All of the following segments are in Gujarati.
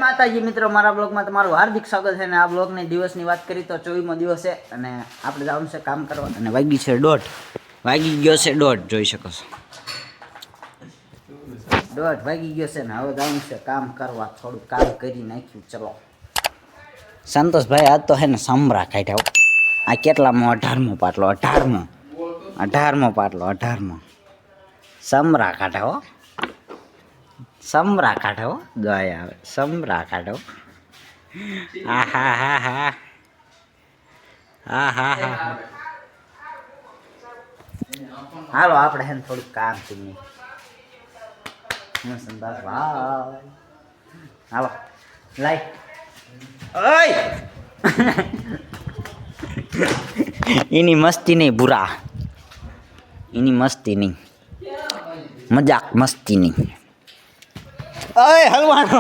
માતાજી મિત્રો, મારા બ્લોગમાં તમારું હાર્દિક સ્વાગત છે. અને આ બ્લોગની દિવસની વાત કરી તો 24મો દિવસ છે અને આપણે જવાનું છે કામ કરવા. અને વાગી છે 1:30, વાગી ગયો છે 1:30, જોઈ શકો છો 1:30 વાગી ગયો છે ને હવે જવાનું છે કામ કરવા. થોડું કામ કરી નાખ્યું. ચલો સંતોષભાઈ આજ તો હે ને સમરા કાઢ્યા. આ કેટલામો 18મો પાટલો, 18મો પાટલો, 18મો સમરા કાઢ્યા. સમરા કાઢો, દયા આવે. સમરા કાઢો. હા હા હા હા હા હા હા. હાલો આપણે હે ને થોડુંક કામ કરીએ. સંદાસભાઈ હાલો લાઈ. ઓય એની મસ્તી નહીં બુરા, એની મસ્તી નહીં, મજાક મસ્તી નહીં. ઓય હલવાનો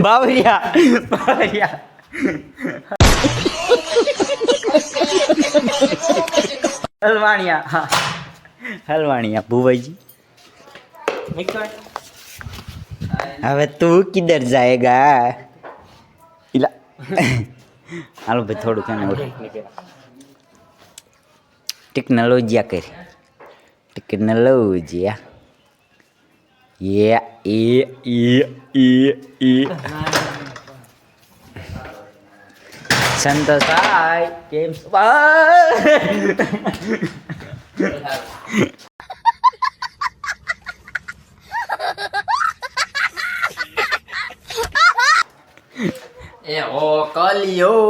બાવરિયા બાવરિયા હલવાણિયા. હા હલવાણિયા ભુવાજી. હવે તું કિધર જાયેગા? ઇલા હાલો ભાઈ થોડુંક એને ટેકનોલોજીયા કરી. ટેકનોલોજીયા સંતોષભાઈ કેમ એ હો કલિયો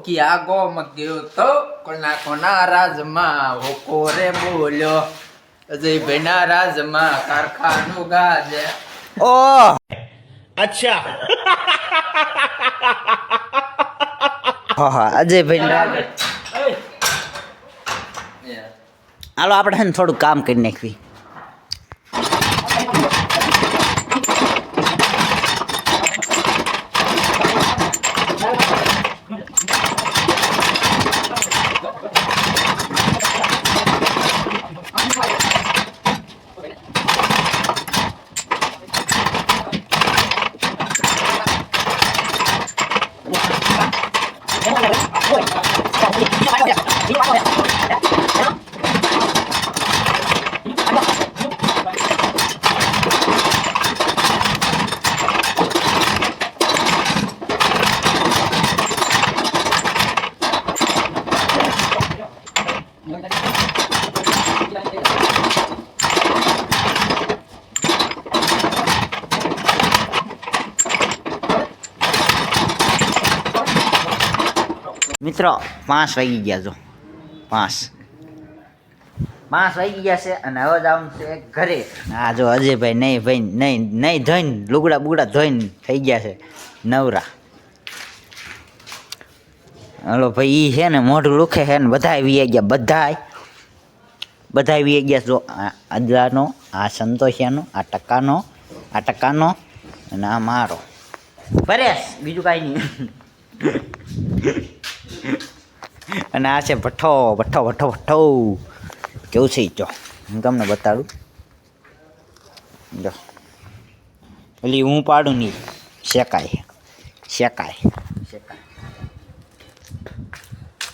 કે આગો મગ્યો તો કોના કોના રાજમાં હોકો રે બોલ્યો અજયભાઈ ના રાજમાં કારખાનું ગાજે. ઓ अच्छा હા અજયભાઈ હાલો આપણે હે ને થોડું કામ કરી નાખવી. મિત્રો 5 વાગી ગયા. જો 5 વાગી ગયા છે અને હવે જવાનું છે ઘરે. હા જો અજયભાઈ નહીં ભાઈ નહીં ધોઈને લુગડા બુગડા ધોઈને થઈ ગયા છે નવરા. હલો ભાઈ એ છે ને મોઢું લુખે છે ને બધા વી ગયા, બધા વી ગયા. જો આ અદલાનો, આ સંતોષિયાનો, આ ટકાનો અને આ મારો પરેશ, બીજું કાંઈ નહીં. અને આ છે ભઠ્ઠો કેવું છે જો હું તમને બતાડું. જો એટલે હું પાડું નહીં, શેકાય.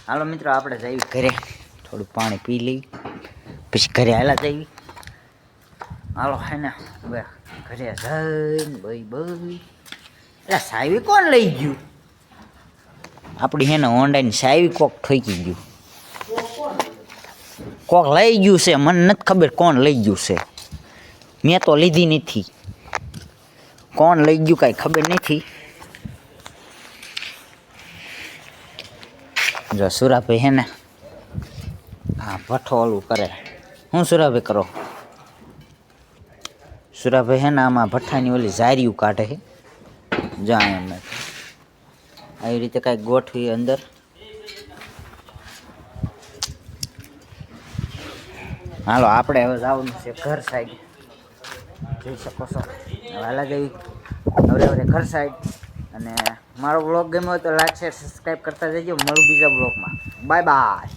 હાલો મિત્રો આપણે જઈએ ઘરે, થોડું પાણી પી લઈ પછી ઘરે હાલા જઈએ. હાલો હે ને હવે ઘરે જઈને ભાઈ એટલે સાવી કોણ લઈ ગયું? આપણી હે ને ઓનલાઈન સાવી કોક ઠોકી ગયું, કોક લઈ ગયું છે. મને નથી ખબર કોણ લઈ ગયું છે, મેં તો લીધી નથી. કોણ લઈ ગયું કાંઈ ખબર નથી. જો સુરાભાઈ હે ને હા ભઠ્ઠો ઓલું કરે. હું સુરાભાઈ કરો? સુરાભાઈ હે ને આમાં ભઠ્ઠાની ઓલી ઝારીયું કાઢે છે. જા એમ આવી રીતે કાંઈક ગોઠવી અંદર. હાલો આપણે હવે જવાનું છે ઘર સાઈડ, જોઈ શકો છો. હાલા જઈ હવે ઘર સાઈડ. અને મારો બ્લોગ ગમ્યો હોય તો લાઈક શેર સબસ્ક્રાઈબ કરતા જજો. મળું બીજા બ્લોગમાં. Bye bye.